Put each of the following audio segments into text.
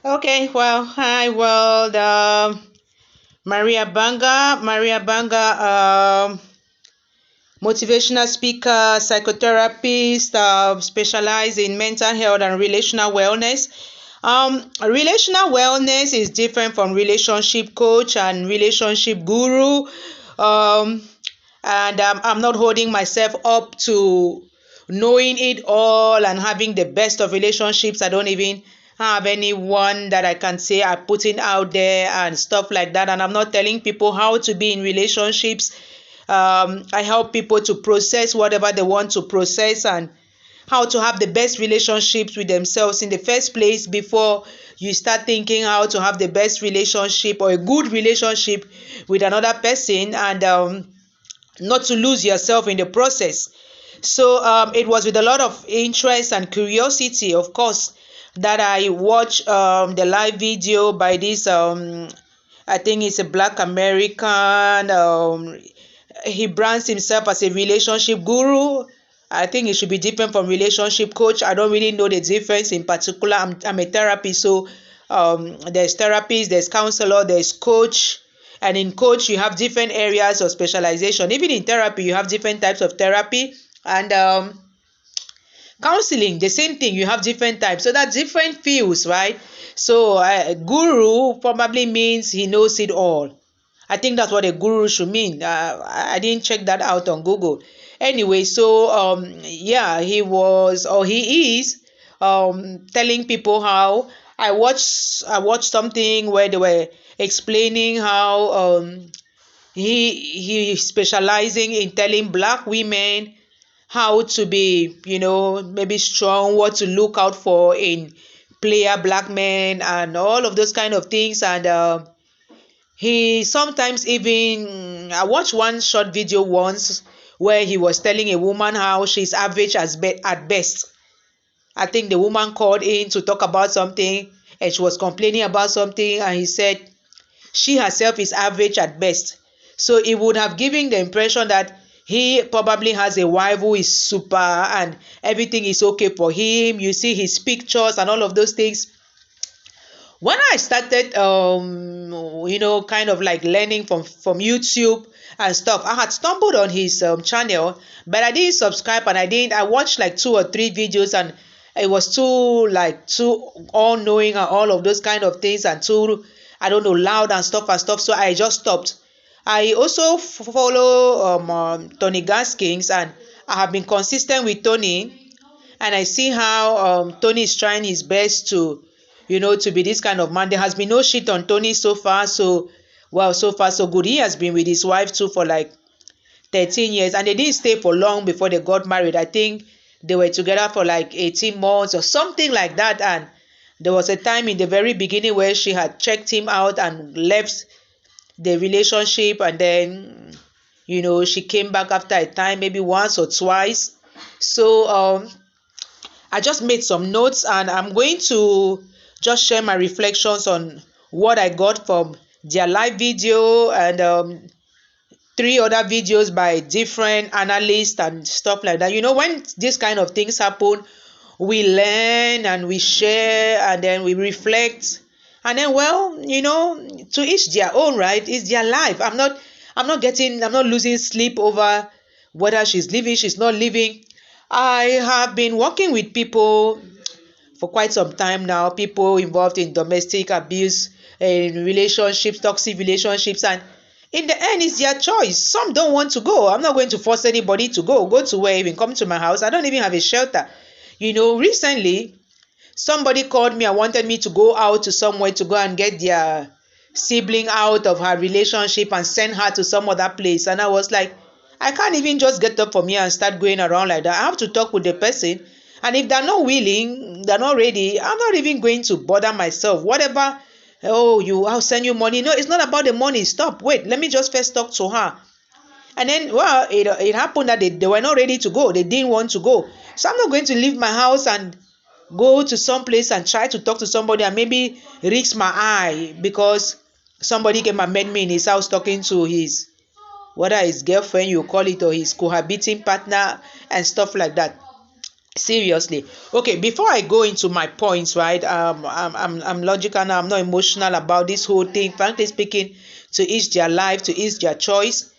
Okay, well, hi, world. Maria Banga, motivational speaker, psychotherapist, specialized in mental health and relational wellness. Relational wellness is different from relationship coach and relationship guru. Um, and I'm not holding myself up to knowing it all and having the best of relationships. I don't even have anyone that I can say I'm putting out there and stuff like that. And I'm not telling people how to be in relationships. I help people to process whatever they want to process and how to have the best relationships with themselves in the first place before you start thinking how to have the best relationship or a good relationship with another person, and not to lose yourself in the process. So it was with a lot of interest and curiosity, of course, that I watched the live video by this, I think it's a Black American. He brands himself as a relationship guru. I think it should be different from relationship coach. I don't really know the difference in particular. I'm a therapist, so there's therapist, there's counselor, there's coach. And in coach, you have different areas of specialization. Even in therapy, you have different types of therapy. And counseling, the same thing, you have different types. So that's different fields, right? So guru probably means he knows it all. I think that's what a guru should mean. I didn't check that out on Google. Anyway, so yeah, he was, or he is, telling people how I watched something where they were explaining how he specializing in telling black women how to be, maybe strong, what to look out for in player black men and all of those kind of things. And he sometimes even, I watched one short video once where he was telling a woman how she's average at best. I think the woman called in to talk about something and she was complaining about something, and he said she herself is average at best. So it would have given the impression that he probably has a wife who is super and everything is okay for him. You see his pictures and all of those things. When I started, kind of like learning from YouTube and stuff, I had stumbled on his channel, but I didn't subscribe, and I watched like 2 or 3 videos, and it was too all knowing and all of those kind of things, and too, I don't know, loud and stuff. So I just stopped. I also follow Tony Gaskins, and I have been consistent with Tony, and I see how Tony is trying his best to be this kind of man. There has been no shit on Tony so far, so well, so far so good. He has been with his wife too for like 13 years, and they didn't stay for long before they got married. I think they were together for like 18 months or something like that, and there was a time in the very beginning where she had checked him out and left the relationship, and then she came back after a time, maybe once or twice. So I just made some notes, and I'm going to just share my reflections on what I got from their live video, and 3 other videos by different analysts and stuff like that. When these kind of things happen, we learn and we share and then we reflect, and then, well, to each their own, right? It's their life. I'm not losing sleep over whether she's living, she's not living. I have been working with people for quite some time now, people involved in domestic abuse, in relationships, toxic relationships, and in the end, it's their choice. Some don't want to go. I'm not going to force anybody to go to where, even come to my house. I don't even have a shelter. Recently, somebody called me and wanted me to go out to somewhere to go and get their sibling out of her relationship and send her to some other place. And I was like, I can't even just get up from here and start going around like that. I have to talk with the person. And if they're not willing, they're not ready, I'm not even going to bother myself. Whatever, I'll send you money. No, it's not about the money. Stop. Wait, let me just first talk to her. And then, well, it happened that they were not ready to go. They didn't want to go. So I'm not going to leave my house and go to some place and try to talk to somebody and maybe risk my eye because somebody came and met me in his house talking to whether his girlfriend, you call it, or his cohabiting partner and stuff like that. Seriously. Okay, before I go into my points, right? I'm logical now. I'm not emotional about this whole thing. Frankly speaking, to each their life, to each their choice.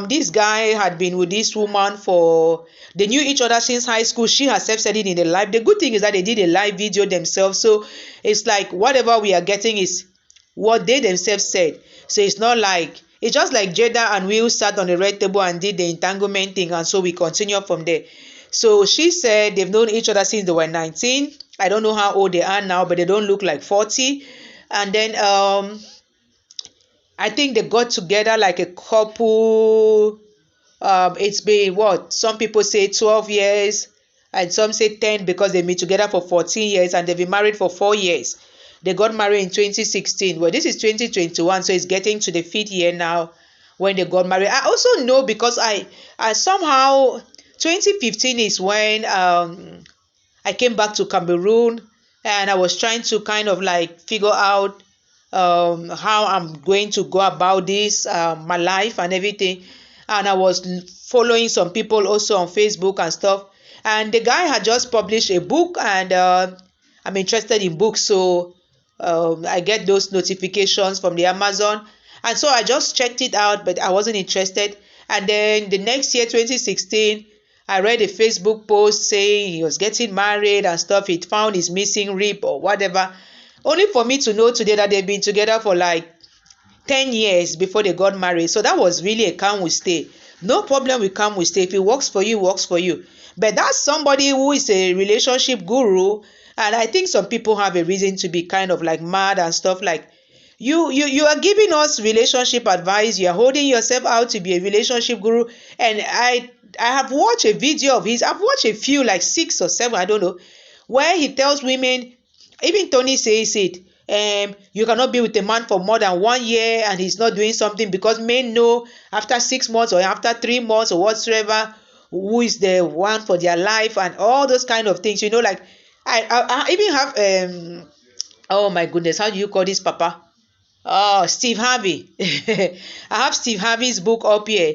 This guy had been with this woman for, they knew each other since high school. She herself said it in the live. The good thing is that they did a live video themselves, so it's like whatever we are getting is what they themselves said. So it's not like, it's just like Jada and Will sat on the red table and did the entanglement thing, and so we continue from there. So she said they've known each other since they were 19. I don't know how old they are now, but they don't look like 40. And then I think they got together like a couple. It's been what? Some people say 12 years, and some say 10 because they meet together for 14 years and they've been married for 4 years. They got married in 2016. Well, this is 2021, so it's getting to the 5th year now when they got married. I also know because I somehow 2015 is when I came back to Cameroon, and I was trying to kind of like figure out how I'm going to go about this, my life and everything. And I was following some people also on Facebook and stuff. And the guy had just published a book, and I'm interested in books, so I get those notifications from the Amazon. And so I just checked it out, but I wasn't interested. And then the next year, 2016, I read a Facebook post saying he was getting married and stuff. He found his missing rib or whatever. Only for me to know today that they've been together for like 10 years before they got married. So that was really a come we stay. No problem with come we stay. If it works for you, it works for you. But that's somebody who is a relationship guru. And I think some people have a reason to be kind of like mad and stuff like, you are giving us relationship advice. You are holding yourself out to be a relationship guru. And I have watched a video of his. I've watched a few, like 6 or 7, I don't know, where he tells women, even Tony says it, you cannot be with a man for more than 1 year and he's not doing something, because men know after 6 months or after 3 months or whatsoever who is the one for their life and all those kind of things. Like I even have oh my goodness, how do you call this, Papa? Oh, Steve Harvey. I have Steve Harvey's book up here.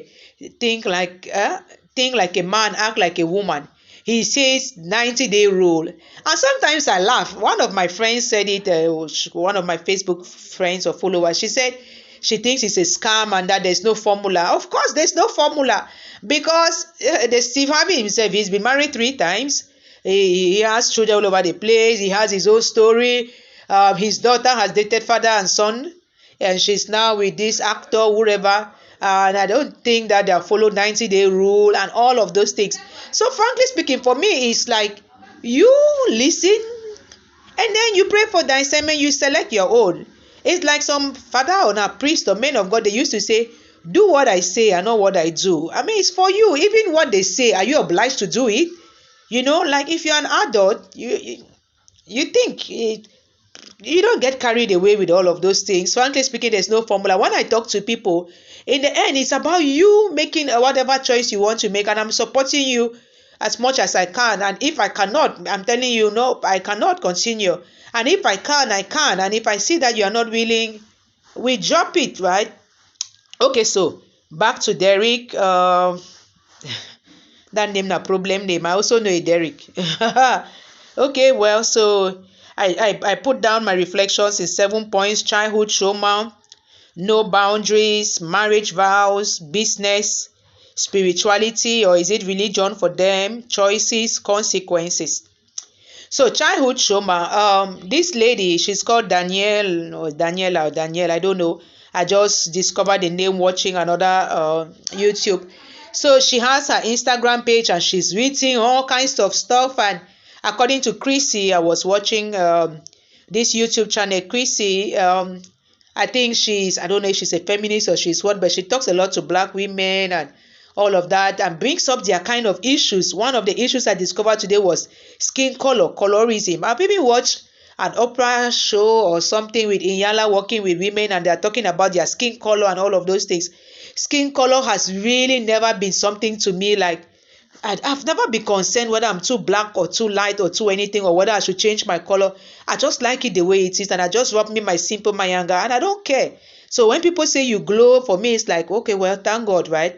Think like a man, act like a woman. He says 90-day rule. And sometimes I laugh. One of my friends said it, one of my Facebook friends or followers, she said she thinks it's a scam and that there's no formula. Of course, there's no formula, because the Steve Harvey himself, he's been married 3 times. He has children all over the place. He has his own story. His daughter has dated father and son, and she's now with this actor, whoever. And I don't think that they follow 90-day rule and all of those things. So frankly speaking, for me, it's like you listen and then you pray for discernment. You select your own. It's like some father or a priest or men of God, they used to say, do what I say and not what I do. I mean, it's for you. Even what they say, are you obliged to do it? Like if you're an adult, you think it, you don't get carried away with all of those things. Frankly speaking, there's no formula. When I talk to people, in the end, it's about you making whatever choice you want to make, and I'm supporting you as much as I can. And if I cannot, I'm telling you, no, I cannot continue. And if I can, I can. And if I see that you are not willing, we drop it, right? Okay, so back to Derrick. That name, a problem name. I also know a Derrick. Okay, well, so I put down my reflections in 7 points: childhood trauma, no boundaries, marriage vows, business, spirituality, or is it religion for them, choices, consequences. So childhood trauma, this lady, she's called Danielle or Danielle, I don't know. I just discovered the name watching another YouTube. So she has her Instagram page and she's written all kinds of stuff. And according to Chrissy, I was watching this YouTube channel, Chrissy. I think I don't know if she's a feminist or she's what, but she talks a lot to Black women and all of that, and brings up their kind of issues. One of the issues I discovered today was skin color, colorism. I've even watched an opera show or something with Inyala working with women, and they're talking about their skin color and all of those things. Skin color has really never been something to me like, I've never been concerned whether I'm too black or too light or too anything, or whether I should change my color. I just like it the way it is, and I just rub me my simple mayanga, and I don't care. So when people say you glow, for me it's like, okay, well, thank God, right?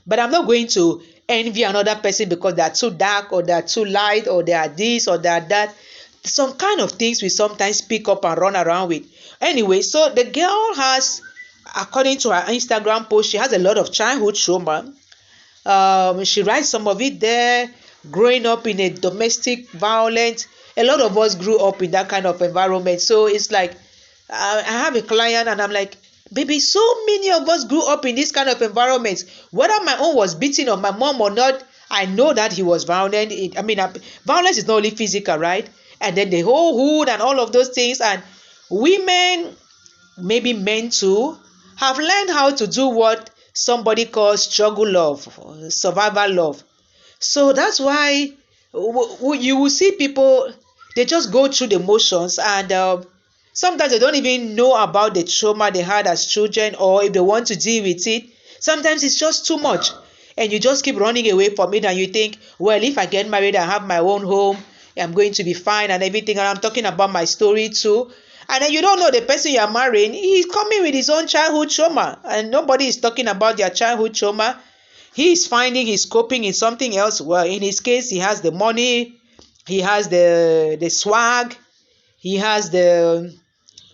But I'm not going to envy another person because they are too dark or they are too light or they are this or they are that. Some kind of things we sometimes pick up and run around with. Anyway, so the girl has, according to her Instagram post, she has a lot of childhood trauma. She writes some of it there. Growing up in a domestic violence, a lot of us grew up in that kind of environment. So it's like, I have a client and I'm like, baby, so many of us grew up in this kind of environments. Whether my own was beating on my mom or not, I know that he was violent. Violence is not only physical, right? And then the whole hood and all of those things. And women, maybe men too, have learned how to do what somebody calls struggle love, survival love. So that's why you will see people, they just go through the motions, and sometimes they don't even know about the trauma they had as children, or if they want to deal with it, sometimes it's just too much. And you just keep running away from it, and you think, well, if I get married, I have my own home, I'm going to be fine and everything. And I'm talking about my story too. And then you don't know the person you are marrying, he's coming with his own childhood trauma, and nobody is talking about their childhood trauma. He is finding he's coping in something else. Well, in his case, he has the money, he has the swag, he has the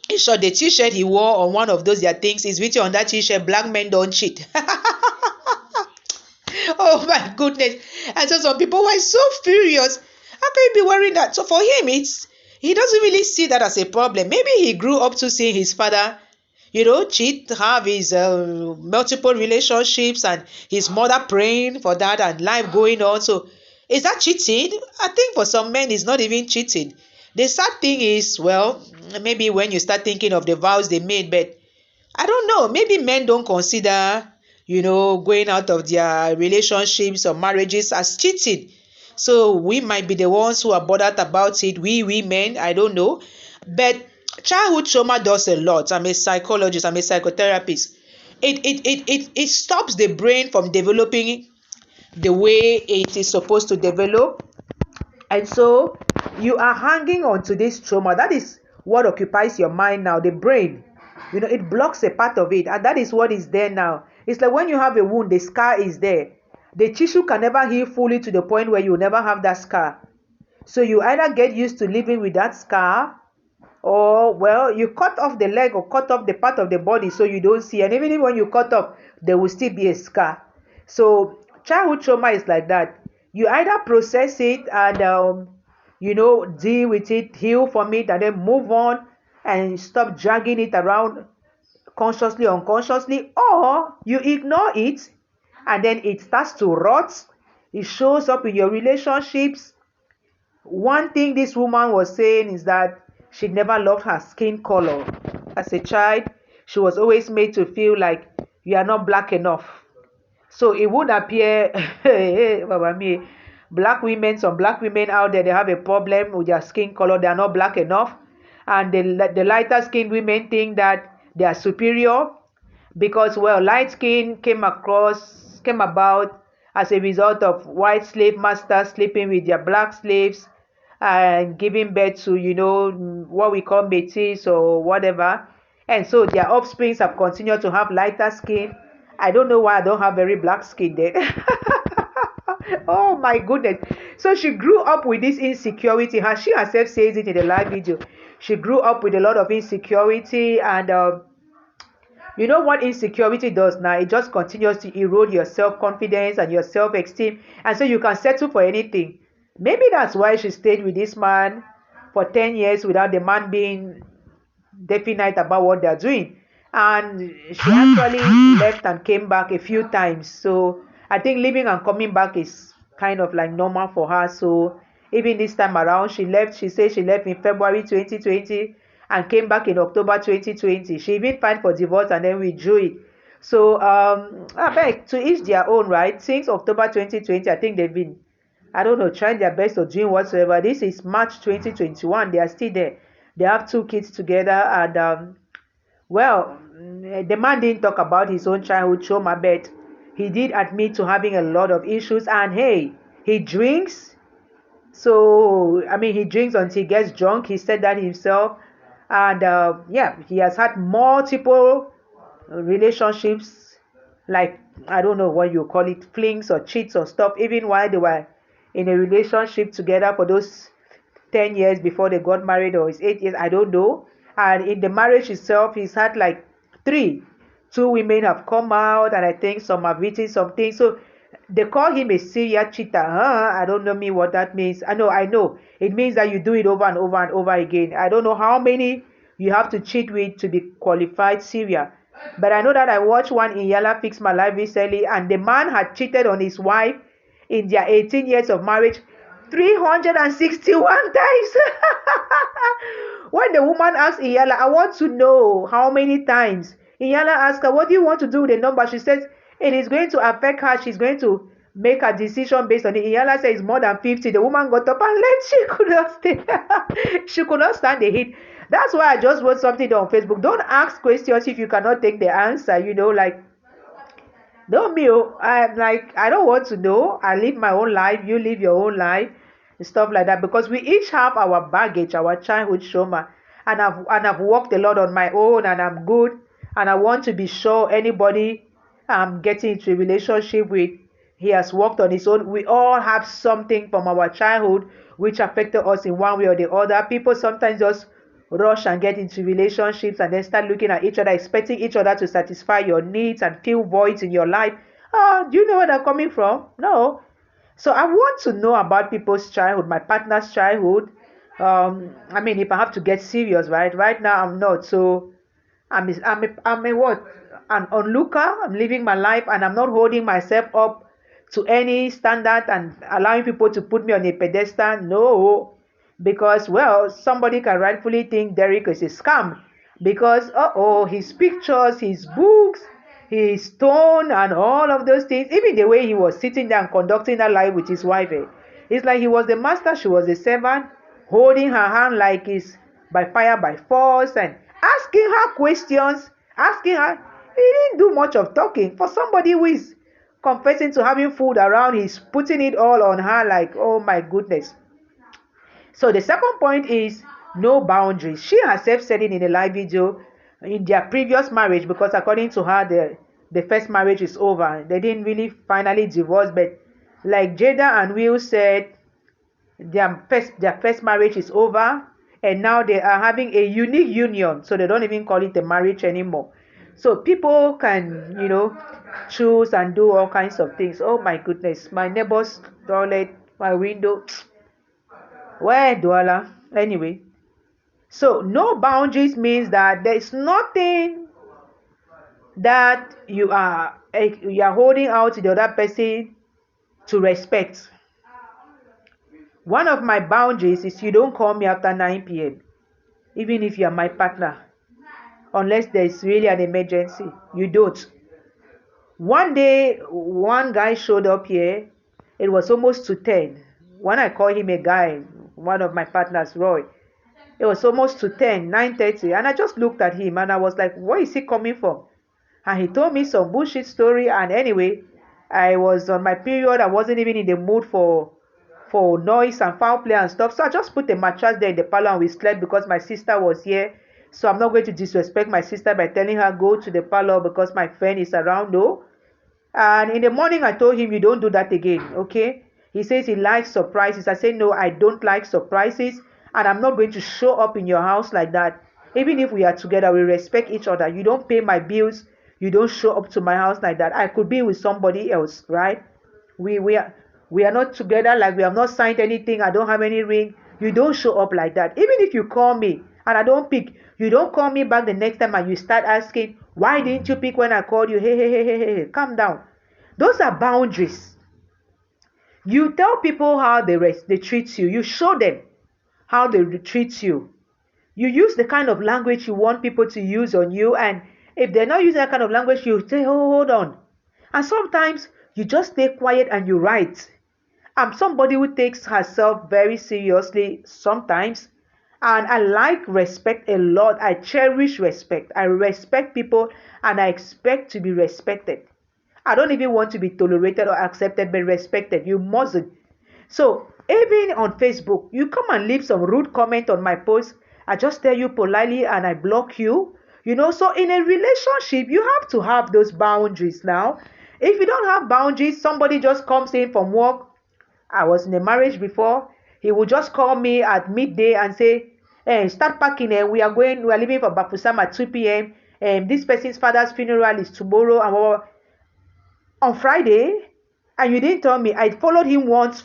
t-shirt he wore on one of those their things is written on that t-shirt, black men don't cheat. Oh my goodness. And so some people were so furious. How can you be wearing that? So for him, he doesn't really see that as a problem. Maybe he grew up to see his father, cheat, have his multiple relationships, and his mother praying for that, and life going on. So is that cheating? I think for some men it's not even cheating. The sad thing is, well, maybe when you start thinking of the vows they made, but I don't know, maybe men don't consider, going out of their relationships or marriages as cheating. So we might be the ones who are bothered about it, we women, I don't know. But childhood trauma does a lot. I'm a psychologist, I'm a psychotherapist. It stops the brain from developing the way it is supposed to develop. And so you are hanging on to this trauma. That is what occupies your mind now, the brain. It blocks a part of it, and that is what is there now. It's like when you have a wound, the scar is there. The tissue can never heal fully to the point where you never have that scar. So you either get used to living with that scar, or, well, you cut off the leg or cut off the part of the body so you don't see. And even when you cut off, there will still be a scar. So childhood trauma is like that. You either process it and, deal with it, heal from it, and then move on and stop dragging it around consciously, unconsciously, or you ignore it and then it starts to rot. It shows up in your relationships. One thing this woman was saying is that she never loved her skin color. As a child, she was always made to feel like you are not black enough. So it would appear, some black women out there, they have a problem with their skin color. They are not black enough. And the lighter skinned women think that they are superior because, well, light skin came about as a result of white slave masters sleeping with their black slaves and giving birth to, what we call métis or whatever. And so their offsprings have continued to have lighter skin. I don't know why I don't have very black skin then. Oh my goodness. So she grew up with this insecurity. She herself says it in the live video. She grew up with a lot of insecurity, and you know what insecurity does now? It just continues to erode your self-confidence and your self-esteem, and so you can settle for anything. Maybe that's why she stayed with this man for 10 years without the man being definite about what they're doing. And she actually left and came back a few times. So I think leaving and coming back is kind of like normal for her. So even this time around, she left. She said she left in February 2020 and came back in October 2020. She even filed for divorce and then withdrew it. So I beg, to each their own, right? Since October 2020, I think they've been, I don't know, trying their best or doing whatsoever. This is March 2021. They are still there. They have 2 kids together, and well, the man didn't talk about his own childhood trauma, but he did admit to having a lot of issues. And hey, he drinks. So he drinks until he gets drunk. He said that himself. And yeah, he has had multiple relationships like, I don't know what you call it, flings or cheats or stuff, even while they were in a relationship together for those 10 years before they got married, or it's 8 years, I don't know. And in the marriage itself, he's had like three. Two women have come out, and I think some have written something. So they call him a serial cheater. I don't know me what that means. I know. It means that you do it over and over and over again. I don't know how many you have to cheat with to be qualified serial. But I know that I watched one in Yala Fix My Life recently, and the man had cheated on his wife in their 18 years of marriage 361 times. When the woman asked Iyala, I want to know how many times. Iyala asked her, what do you want to do with the number? She says, it is going to affect her. She's going to make a decision based on it. Iyala says it's more than 50. The woman got up and left. She could not stay. She could not stand the heat. That's why I just wrote something on Facebook. Don't ask questions if you cannot take the answer. Like, no, me, I'm like, I don't want to know. I live my own life. You live your own life, and stuff like that. Because we each have our baggage, our childhood trauma, and I've worked a lot on my own, and I'm good. And I want to be sure anybody I'm getting into a relationship with, he has worked on his own. We all have something from our childhood which affected us in one way or the other. People sometimes just rush and get into relationships and then start looking at each other, expecting each other to satisfy your needs and fill voids in your life. Do you know where they're coming from? No. So I want to know about people's childhood, my partner's childhood. I mean, if I have to get serious, right? Right now, I'm not. So I'm a what? An onlooker. I'm living my life, and I'm not holding myself up to any standard and allowing people to put me on a pedestal. No, because, well, somebody can rightfully think Derrick is a scam because his pictures, his books, his tone, and all of those things, even the way he was sitting there and conducting that life with his wife, it's like he was the master, she was the servant, holding her hand like it's by fire by force, and asking her questions, asking her. He didn't do much of talking. For somebody who is confessing to having food around, he's putting it all on her, like, oh my goodness. So the second point is no boundaries. She herself said it in a live video in their previous marriage, because according to her, the first marriage is over. They didn't really finally divorce, but like Jada and Will said, their first marriage is over, and now they are having a unique union. So they don't even call it a marriage anymore. So people can, choose and do all kinds of things. Oh my goodness, my neighbor's toilet, my window. Where Douala? Anyway, so no boundaries means that there is nothing that you are holding out to the other person to respect. One of my boundaries is you don't call me after 9 p.m. even if you are my partner, unless there is really an emergency. You don't. One day, one guy showed up here. It was almost to 10. When I call him a guy, one of my partners, Roy, it was almost to 10, 9:30, and I just looked at him and I was like, where is he coming from? And he told me some bullshit story, and anyway, I was on my period. I wasn't even in the mood for noise and foul play and stuff, so I just put the mattress there in the parlor and we slept because my sister was here. So I'm not going to disrespect my sister by telling her go to the parlor because my friend is around. No. And in the morning I told him, you don't do that again, okay? He says he likes surprises. I say, no, I don't like surprises, and I'm not going to show up in your house like that. Even if we are together, we respect each other. You don't pay my bills. You don't show up to my house like that. I could be with somebody else, right? We are not together, like we have not signed anything. I don't have any ring. You don't show up like that. Even if you call me and I don't pick, you don't call me back the next time and you start asking, why didn't you pick when I called you? Hey, calm down. Those are boundaries. You tell people how they treat you. You show them how they treat you. You use the kind of language you want people to use on you, and if they're not using that kind of language, you say, oh, hold on. And sometimes you just stay quiet and you write. I'm somebody who takes herself very seriously sometimes, and I like respect a lot. I cherish respect. I respect people, and I expect to be respected. I don't even want to be tolerated or accepted, but respected. You mustn't. So even on Facebook, you come and leave some rude comment on my post. I just tell you politely and I block you. So in a relationship, you have to have those boundaries now. If you don't have boundaries, somebody just comes in from work. I was in a marriage before. He would just call me at midday and say, hey, start packing. We are leaving for Bafusam at 2 p.m. This person's father's funeral is tomorrow. And on Friday, and you didn't tell me. I followed him once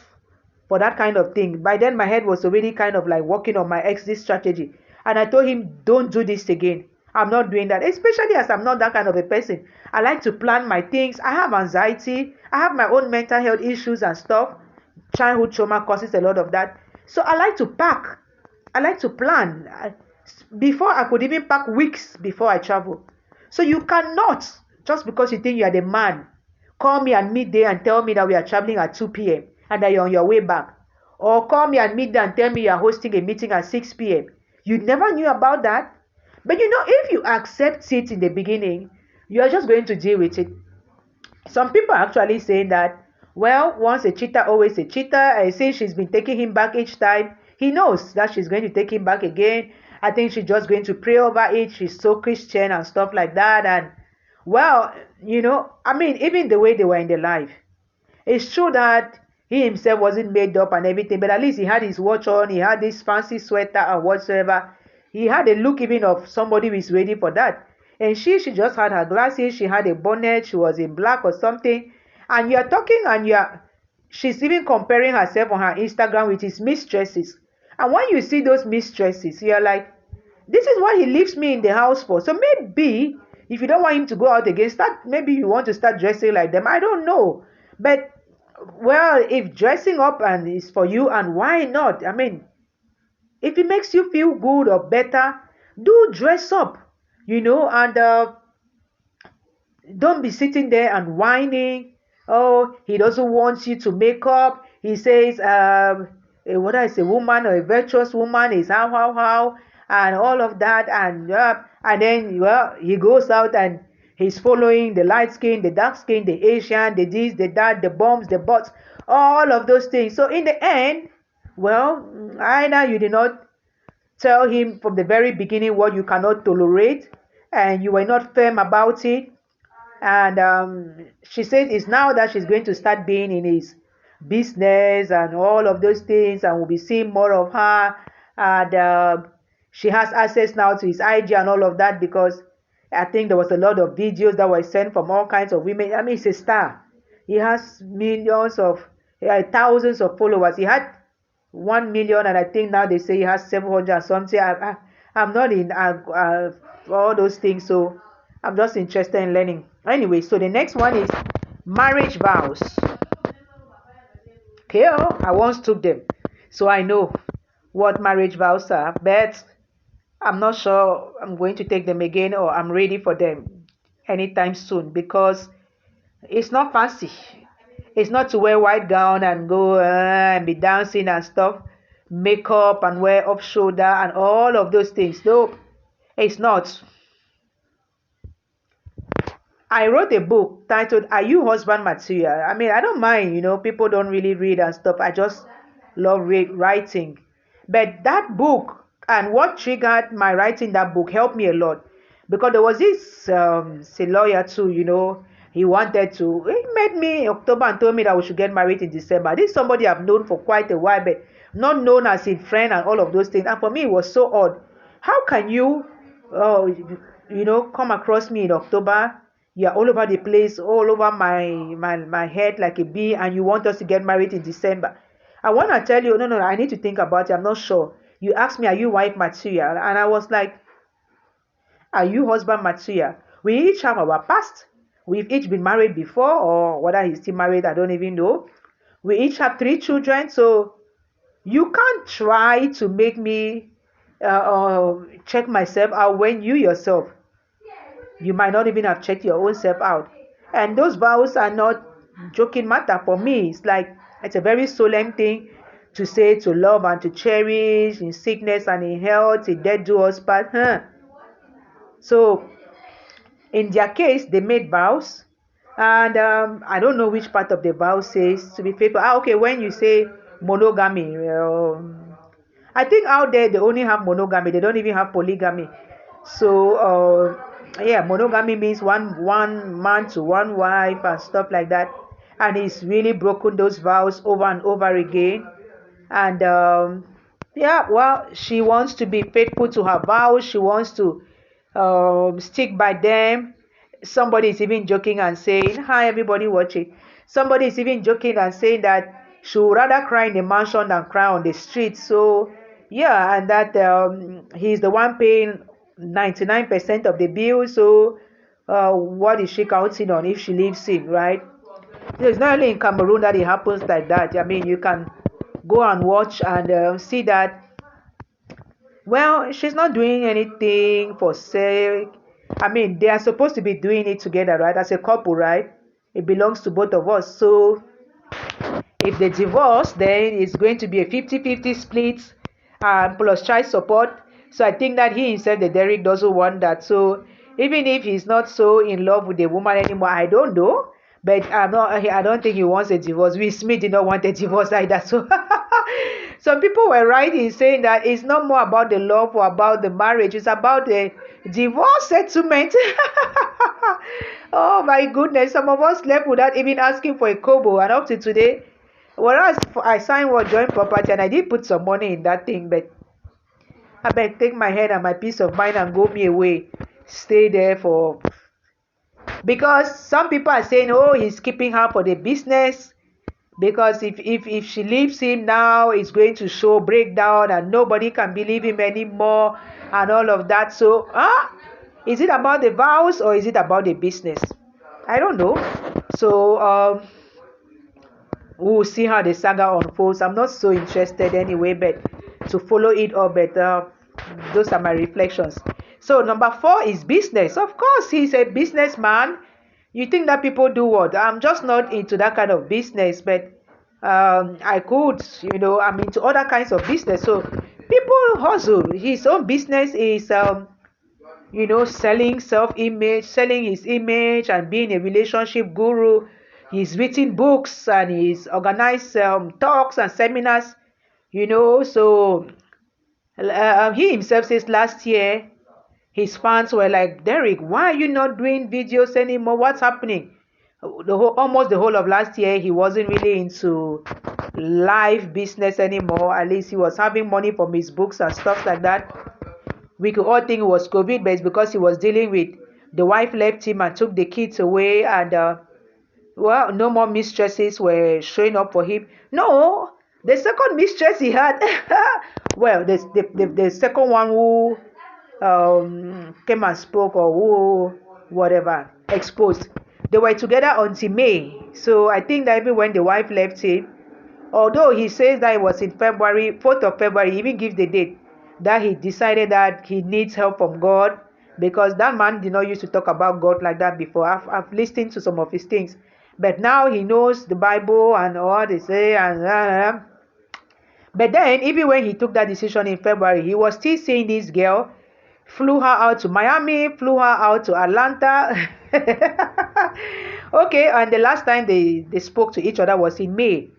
for that kind of thing. By then, my head was already kind of like working on my exit strategy. And I told him, don't do this again. I'm not doing that, especially as I'm not that kind of a person. I like to plan my things. I have anxiety. I have my own mental health issues and stuff. Childhood trauma causes a lot of that. So I like to pack. I like to plan. Before I could even pack weeks before I travel. So you cannot, just because you think you are the man, call me at midday and tell me that we are traveling at 2 p.m. and that you're on your way back. Or call me at midday and tell me you're hosting a meeting at 6 p.m. You never knew about that. But if you accept it in the beginning, you are just going to deal with it. Some people are actually saying that, well, once a cheater, always a cheater. I say she's been taking him back each time. He knows that she's going to take him back again. I think she's just going to pray over it. She's so Christian and stuff like that. And, well, even the way they were in their life, it's true that he himself wasn't made up and everything, but at least he had his watch on, he had this fancy sweater and whatsoever. He had a look even of somebody who is ready for that. And she just had her glasses, she had a bonnet, she was in black or something. And you're talking and she's even comparing herself on her Instagram with his mistresses. And when you see those mistresses, you're like, this is what he leaves me in the house for. So maybe if you don't want him to go out again, maybe you want to start dressing like them. I don't know. But, well, if dressing up and is for you, and why not? I mean, if it makes you feel good or better, do dress up, and don't be sitting there and whining. Oh, he doesn't want you to make up. He says, whether it's a woman or a virtuous woman is how, and all of that. And then, well, he goes out and he's following the light skin, the dark skin, the Asian, the this, the that, the bombs, the bots, all of those things. So in the end, well, either you did not tell him from the very beginning what you cannot tolerate, and you were not firm about it. And she said it's now that she's going to start being in his business and all of those things, and we'll be seeing more of her. And she has access now to his IG and all of that, because I think there was a lot of videos that were sent from all kinds of women. I mean, he's a star. He has thousands of followers. He had 1 million, and I think now they say he has 700 or something. I'm not in all those things, so I'm just interested in learning. Anyway, so the next one is marriage vows. Okay, I once took them, so I know what marriage vows are, but I'm not sure I'm going to take them again, or I'm ready for them anytime soon, because it's not fancy. It's not to wear white gown and go and be dancing and stuff, makeup and wear off shoulder and all of those things. No, it's not. I wrote a book titled, Are You Husband Material? I mean, I don't mind, people don't really read and stuff. I just love writing. But that book and what triggered my writing that book helped me a lot. Because there was this lawyer too, he made me in October and told me that we should get married in December. This is somebody I've known for quite a while, but not known as a friend and all of those things. And for me, it was so odd. How can you, come across me in October? You're all over the place, all over my head like a bee, and you want us to get married in December. I want to tell you, no, I need to think about it. I'm not sure. You asked me, are you wife material? And I was like, are you husband material? We each have our past. We've each been married before, or whether he's still married, I don't even know. We each have 3 children, so you can't try to make me check myself out when you yourself, you might not even have checked your own self out. And those vows are not joking matter for me. It's a very solemn thing to say, to love and to cherish in sickness and in health, in death do us part. So in their case, they made vows, and I don't know which part of the vow says to be faithful. Okay, when you say monogamy, I think out there they only have monogamy. They don't even have polygamy. So yeah, monogamy means one man to one wife and stuff like that. And he's really broken those vows over and over again. And yeah, well, she wants to be faithful to her vows. She wants to stick by them. Somebody is even joking and saying, "Hi, everybody watching." Somebody is even joking and saying that she would rather cry in the mansion than cry on the street. So yeah, and that he's the one paying 99% of the bill. So what is she counting on if she leaves him, right? It's not only in Cameroon that it happens like that. I mean, you can go and watch and see that, well, she's not doing anything for sake. I mean, they are supposed to be doing it together, right? As a couple, right? It belongs to both of us. So if they divorce, then it's going to be a 50-50 split plus child support. So I think that he himself, the Derrick, doesn't want that. So even if he's not so in love with the woman anymore, I don't know. But I don't think he wants a divorce. Will Smith did not want a divorce either. So some people were right in saying that it's not more about the love or about the marriage. It's about the divorce settlement. Oh my goodness. Some of us left without even asking for a kobo. And up to today, whereas I signed what joint property and I did put some money in that thing, but I beg take my head and my peace of mind and go me away. Stay there for, because some people are saying, oh, he's keeping her for the business. Because if she leaves him now, it's going to show breakdown and nobody can believe him anymore and all of that. So is it about the vows or is it about the business? I don't know. So we'll see how the saga unfolds. I'm not so interested anyway, but to follow it up better, those are my reflections. So number 4 is business. Of course, he's a businessman. You think that people do what? I'm just not into that kind of business, but I could, I'm into other kinds of business. So people hustle. His own business is selling self-image, selling his image and being a relationship guru. He's written books and he's organized talks and seminars, So he himself says last year his fans were like, Derrick, why are you not doing videos anymore? What's happening? Almost the whole of last year, he wasn't really into live business anymore. At least he was having money from his books and stuff like that. We could all think it was COVID, but it's because he was dealing with the wife left him and took the kids away, and well, no more mistresses were showing up for him. No, the second mistress he had, well, the second one who came and spoke, or who whatever exposed, they were together until May. So I think that even when the wife left him, although he says that it was in February, 4th of February, he even gives the date that he decided that he needs help from God, because that man did not used to talk about God like that before. I've listened to some of his things, but now he knows the Bible and all they say. And but then even when he took that decision in February, he was still seeing this girl, flew her out to Miami, flew her out to Atlanta. Okay, and the last time they spoke to each other was in May.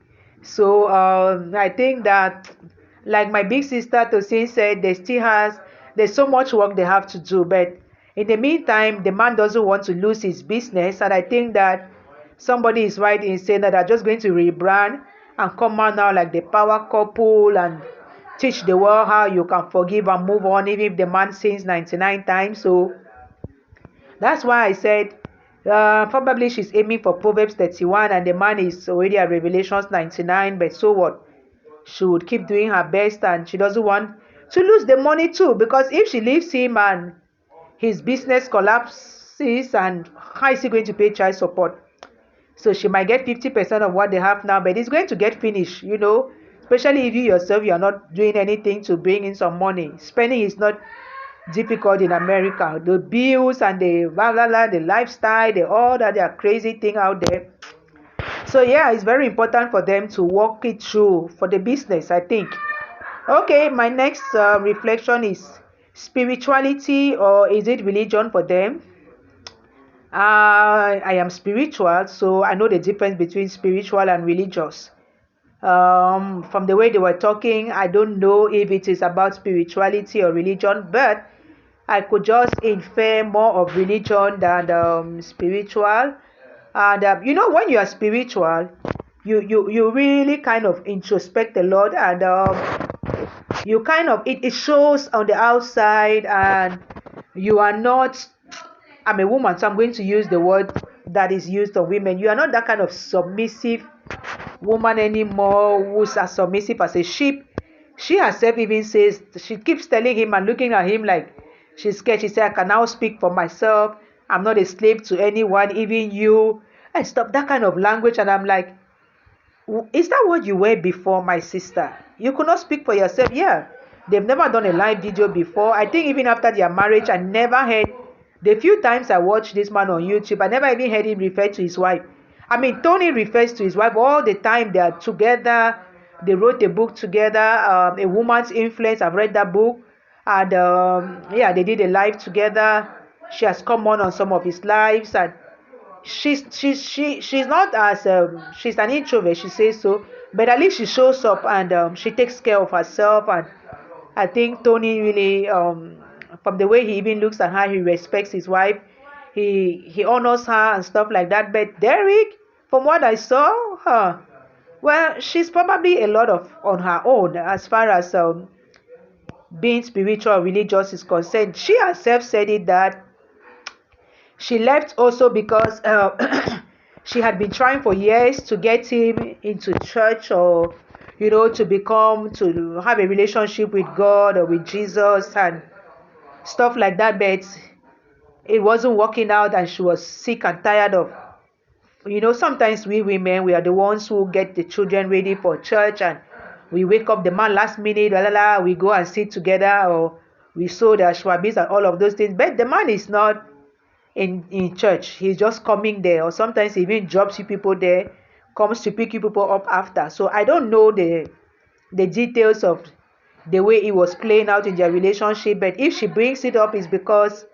So I think that, like my big sister Tosin said, there's so much work they have to do. But in the meantime, the man doesn't want to lose his business, and I think that somebody is right in saying that they're just going to rebrand and come out now like the power couple and teach the world how you can forgive and move on even if the man sins 99 times. So that's why I said probably she's aiming for Proverbs 31 and the man is already at Revelations 99. But so what? She would keep doing her best, and she doesn't want to lose the money too, because if she leaves him and his business collapses, and how is he going to pay child support? So she might get 50% of what they have now, but it's going to get finished, especially if you yourself, you're not doing anything to bring in some money. Spending is not difficult in America. The bills and the blah, blah, blah, the lifestyle, all that, they are crazy thing out there. So yeah, it's very important for them to walk it through for the business, I think. Okay, my next reflection is spirituality, or is it religion for them? I am spiritual, so I know the difference between spiritual and religious. From the way they were talking, I don't know if it is about spirituality or religion, but I could just infer more of religion than spiritual. And when you are spiritual, you really kind of introspect a lot, and you kind of it shows on the outside, and you are not. I'm a woman, so I'm going to use the word that is used on women. You are not that kind of submissive woman anymore who's as submissive as a sheep. She herself even says, she keeps telling him and looking at him like she's scared. She said, I can now speak for myself. I'm not a slave to anyone, even you. And stop that kind of language. And I'm like, is that what you were before, my sister? You could not speak for yourself. Yeah. They've never done a live video before. I think even after their marriage, I never heard, the few times I watched this man on YouTube, I never even heard him refer to his wife. I mean, Tony refers to his wife all the time. They are together. They wrote a book together, A Woman's Influence. I've read that book. And yeah, they did a live together. She has come on some of his lives, and she's not as she's an introvert, she says so, but at least she shows up, and she takes care of herself. And I think Tony really, from the way he even looks at her, he respects his wife. He honors her and stuff like that. But Derrick, from what I saw, well, she's probably a lot of on her own as far as being spiritual or religious is concerned. She herself said it that she left also because she had been trying for years to get him into church, or to have a relationship with God or with Jesus and stuff like that, but it wasn't working out, and she was sick and tired of, sometimes we women, we are the ones who get the children ready for church, and we wake up the man last minute, we go and sit together, or we sew the ashwabis and all of those things, but the man is not in church. He's just coming there, or sometimes he even drops you people there, comes to pick you people up after. So I don't know the details of the way it was playing out in their relationship, but if she brings it up, it's because,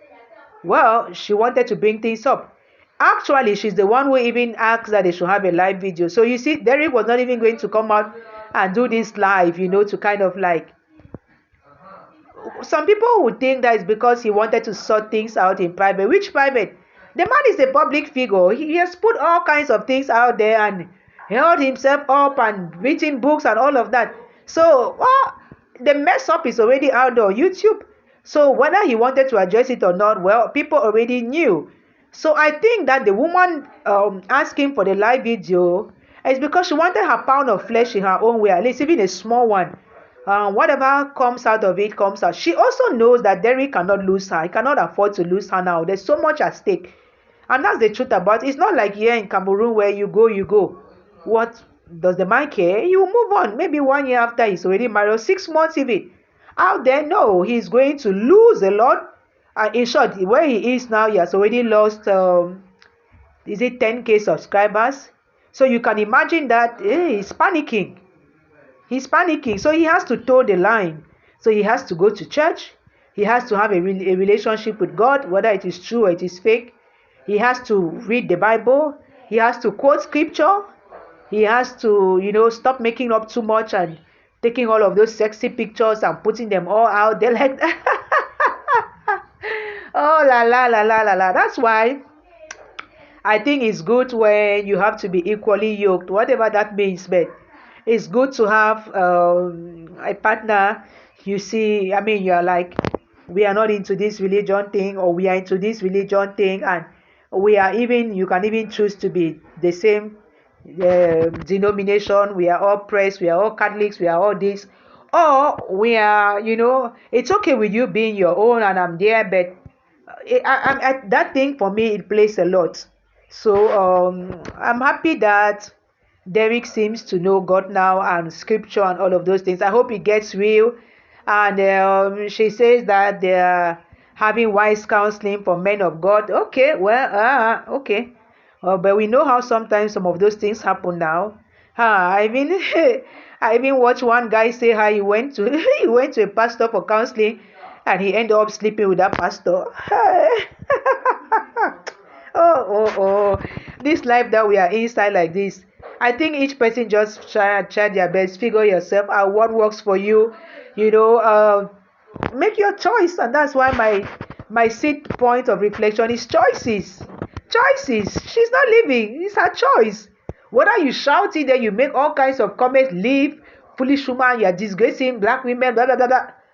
well, she wanted to bring things up. Actually, she's the one who even asked that they should have a live video. So you see, Derrick was not even going to come out and do this live, to kind of like, some people would think that it's because he wanted to sort things out in private. Which private? The man is a public figure. He has put all kinds of things out there and held himself up and written books and all of that. So, the mess up is already out there on YouTube. So whether he wanted to address it or not, well, people already knew. So I think that the woman asking for the live video is because she wanted her pound of flesh in her own way, at least even a small one. Whatever comes out of it comes out. She also knows that Derrick cannot lose her. He cannot afford to lose her now. There's so much at stake. And that's the truth about it. It's not like here in Cameroon where you go. What does the man care? You move on. Maybe 1 year after he's already married, 6 months even. Out there, no, he's going to lose a lot. In short, where he is now, he has already lost, is it 10K subscribers? So you can imagine that he's panicking. He's panicking. So he has to toe the line. So he has to go to church. He has to have a relationship with God, whether it is true or it is fake. He has to read the Bible. He has to quote scripture. He has to, stop making up too much and taking all of those sexy pictures and putting them all out there like that. Oh, la, la, la, la, la, la. That's why I think it's good when you have to be equally yoked, whatever that means, but it's good to have a partner. You see, I mean, you're like, we are not into this religion thing, or we are into this religion thing, and you can even choose to be the same denomination. We are all priests, we are all Catholics, we are all this, or we are, it's okay with you being your own and I'm there, but that thing for me, it plays a lot. So I'm happy that Derrick seems to know God now and scripture and all of those things. I hope it gets real. And she says that they're having wise counseling for men of God. Okay, well, okay. But we know how sometimes some of those things happen now. I even watched one guy say how he went to a pastor for counseling, and he ended up sleeping with that pastor. Oh, this life that we are inside like this. I think each person just try their best, figure yourself out what works for you. Make your choice, and that's why my sixth point of reflection is choices. Choices. She's not leaving. It's her choice. Whether you shout it, then you make all kinds of comments, leave, foolish woman, you're disgracing black women, blah, blah, blah,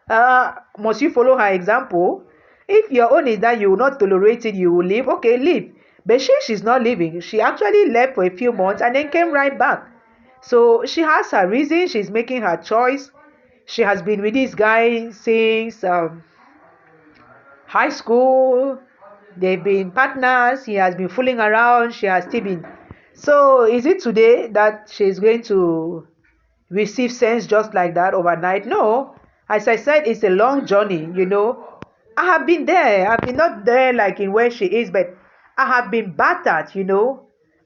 blah. Must you follow her example? If your own is that you will not tolerate it, you will leave, okay, leave. But she's not leaving. She actually left for a few months and then came right back. So she has her reason. She's making her choice. She has been with this guy since high school. They've been partners. He has been fooling around. She has still been. So is it today that she's going to receive sense just like that overnight? No. As I said, it's a long journey. I have been there. I've been not there like in where she is, but I have been battered.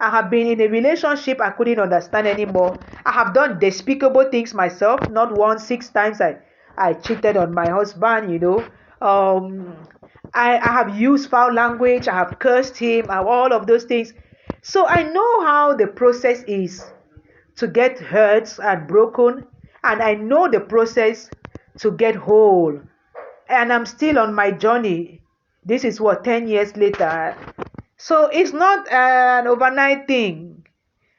I have been in a relationship I couldn't understand anymore. I have done despicable things myself. Not once, 6 times I cheated on my husband. I have used foul language. I have cursed him. I have all of those things. So I know how the process is to get hurt and broken. And I know the process to get whole. And I'm still on my journey. This is 10 years later. So it's not an overnight thing.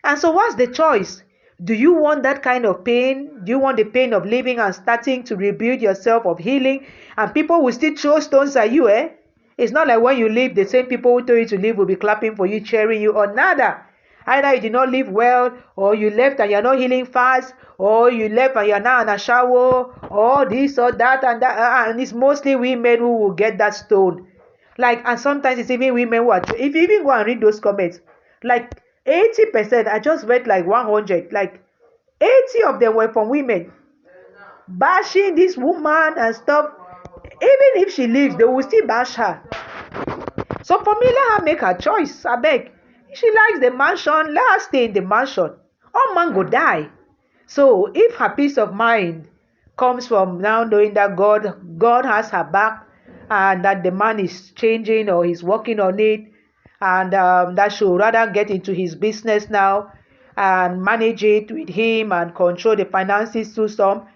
And so what's the choice? Do you want that kind of pain? Do you want the pain of living and starting to rebuild yourself, of healing? And people will still throw stones at you, eh? It's not like when you leave, the same people who told you to leave will be clapping for you, cheering you, or nada. Either you did not live well, or you left and you're not healing fast, or you left and you're now in a shower, or this or that and that. And it's mostly women who will get that stone. And sometimes it's even women who are, if you even go and read those comments, 80%, I just read 100, 80 of them were from women, bashing this woman and stuff. Even if she leaves, they will still bash her. So for me, let her make her choice. I beg. If she likes the mansion, let her stay in the mansion. All man go die. So if her peace of mind comes from now knowing that God has her back, and that the man is changing or he's working on it, and that she'll rather get into his business now and manage it with him and control the finances to some,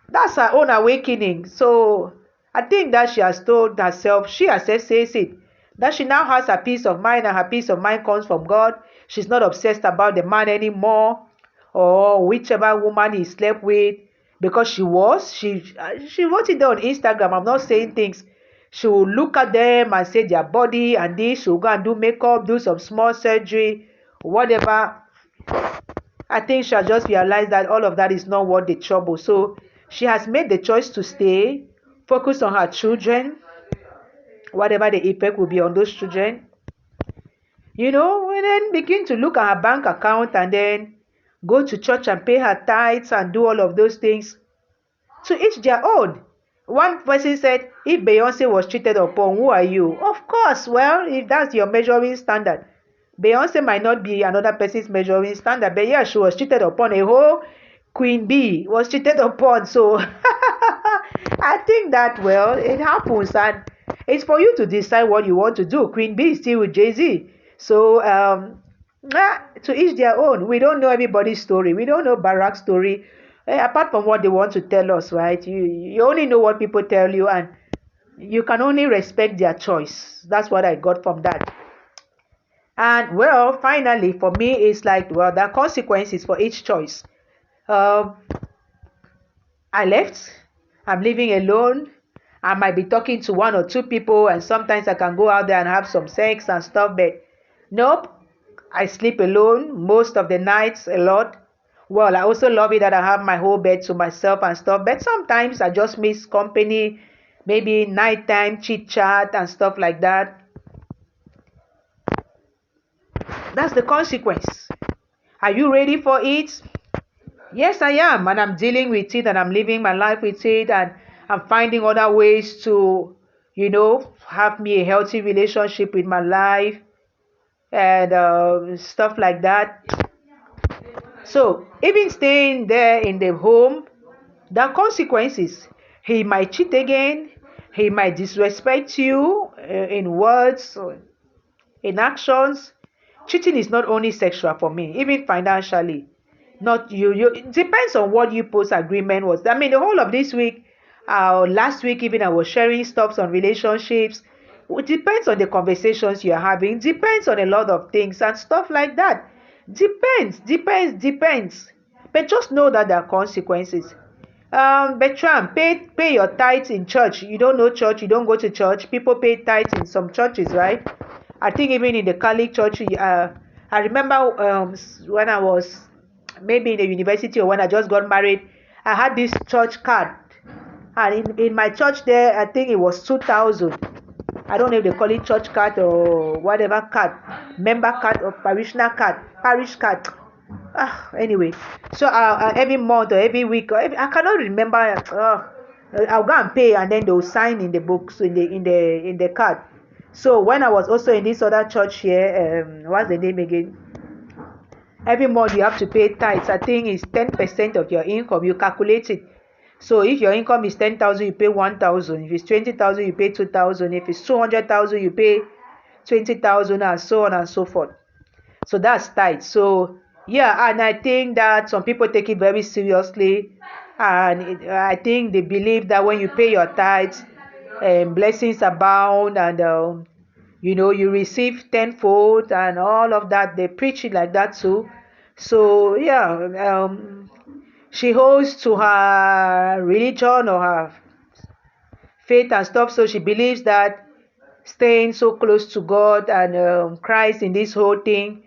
that's her own awakening. So I think that she has told herself, she herself says it, that she now has her peace of mind, and her peace of mind comes from God. She's not obsessed about the man anymore, or whichever woman he slept with, because she wrote it down on Instagram. I'm not saying things. She will look at them and say their body and this. She'll go and do makeup, do some small surgery, whatever. I think she has just realized that all of that is not worth the trouble. So she has made the choice to stay, focus on her children, whatever the effect will be on those children. And then begin to look at her bank account and then go to church and pay her tithes and do all of those things. To each their own. One person said, if Beyonce was cheated upon, who are you? Of course, well, if that's your measuring standard, Beyonce might not be another person's measuring standard, but yeah, she was cheated upon. A whole Queen Bee was cheated upon. So I think that, well, it happens, and it's for you to decide what you want to do. Queen Bee is still with Jay-Z. So to each their own. We don't know everybody's story. We don't know Barack's story. Apart from what they want to tell us, right? You only know what people tell you, and you can only respect their choice. That's what I got from that. And well, finally, for me, it's there are consequences for each choice. I left. I'm living alone. I might be talking to one or two people, and sometimes I can go out there and have some sex and stuff, but nope. I sleep alone most of the nights a lot. Well, I also love it that I have my whole bed to myself and stuff, but sometimes I just miss company, maybe nighttime chit chat and stuff like that. That's the consequence. Are you ready for it? Yes, I am, and I'm dealing with it, and I'm living my life with it, and I'm finding other ways to, have me a healthy relationship with my life and stuff like that. So even staying there in the home, there are consequences. He might cheat again. He might disrespect you in words, in actions. Cheating is not only sexual for me, even financially. Not you. It depends on what you post agreement was. I mean, the whole of this week, last week even, I was sharing stuff on relationships. It depends on the conversations you're having, depends on a lot of things and stuff like that. Depends. But just know that there are consequences. Bertram, pay your tithes in church. You don't know church, you don't go to church. People pay tithes in some churches, right? I think even in the Catholic church, I remember when I was maybe in the university or when I just got married, I had this church card. And in my church there, I think it was 2,000. I don't know if they call it church card or whatever card, member card or parish card. Anyway, so every month or every week, I cannot remember. I'll go and pay, and then they'll sign in the books in the card. So when I was also in this other church here, what's the name again? Every month you have to pay tithes. I think it's 10% of your income. You calculate it. So if your income is 10,000, you pay 1,000. If it's 20,000, you pay 2,000. If it's 200,000, you pay 20,000, and so on and so forth. So that's tithes. So yeah, and I think that some people take it very seriously, and I think they believe that when you pay your tithes, blessings abound, and you receive tenfold and all of that. They preach it like that too. So yeah, she holds to her religion or her faith and stuff. So she believes that staying so close to God and Christ in this whole thing,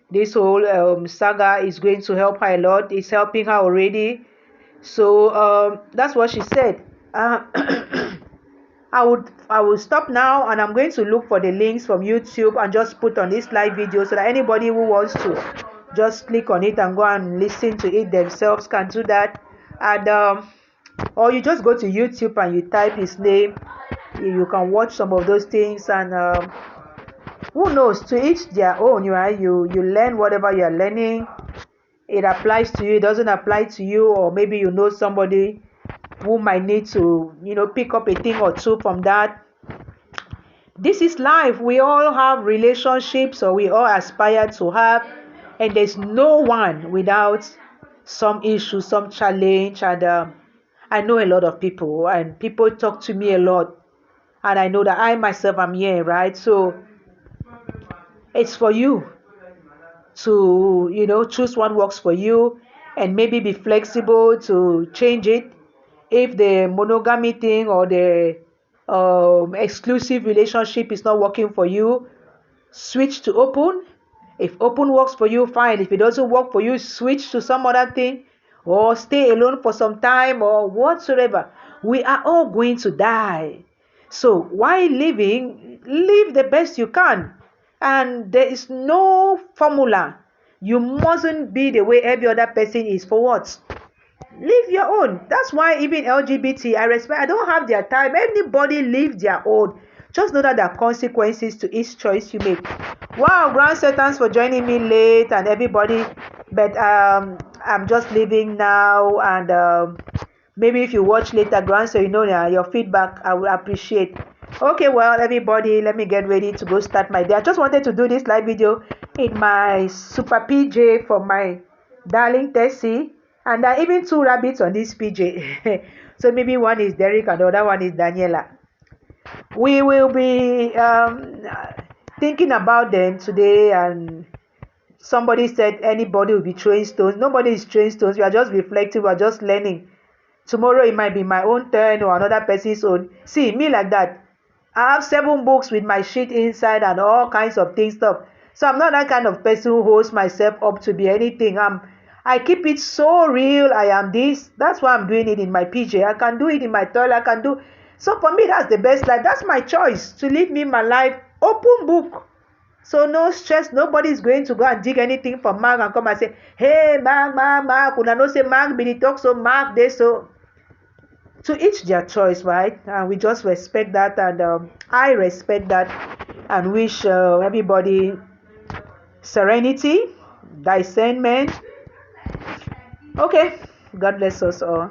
this whole saga is going to help her a lot. It's helping her already. So that's what she said. I would stop now, and I'm going to look for the links from YouTube and just put on this live video so that anybody who wants to just click on it and go and listen to it themselves can do that. And or you just go to YouTube and you type his name. You can watch some of those things, and who knows, to each their own. You learn whatever you're learning. It applies to you, it doesn't apply to you, or maybe you know somebody who might need to pick up a thing or two from that. This is life. We all have relationships, or we all aspire to have, and there's no one without some issue, some challenge. And I know a lot of people, and people talk to me a lot, and I know that I myself am here, right? So it's for you to choose what works for you, and maybe be flexible to change it. If the monogamy thing or the exclusive relationship is not working for you, switch to open. If open works for you, fine. If it doesn't work for you, switch to some other thing, or stay alone for some time, or whatsoever. We are all going to die. So while living, live the best you can. And there is no formula. You mustn't be the way every other person is. For what? Live your own. That's why even LGBT, I respect. I don't have their time. Anybody live their own. Just know that there are consequences to each choice you make. Wow, grandson, thanks for joining me late and everybody. But I'm just leaving now, and maybe if you watch later, grandson, your feedback I will appreciate. Okay, well, everybody, let me get ready to go start my day. I just wanted to do this live video in my super PJ for my darling Tessie. And there are even two rabbits on this PJ. So maybe one is Derrick and the other one is Daniela. We will be thinking about them today. And somebody said anybody will be throwing stones. Nobody is throwing stones. We are just reflecting. We are just learning. Tomorrow it might be my own turn or another person's own. See, me like that. I have 7 books with my shit inside and all kinds of things stuff. So I'm not that kind of person who holds myself up to be anything. I keep it so real. I am this. That's why I'm doing it in my PJ. I can do it in my toilet. I can do. So for me, that's the best life. That's my choice, to live me my life. Open book. So no stress. Nobody's going to go and dig anything from Mark and come and say, hey, Mark. Una no say Mark, be the talk so Mark, this so. To each their choice, right? And we just respect that, and I respect that, and wish everybody serenity, discernment. Okay, God bless us all.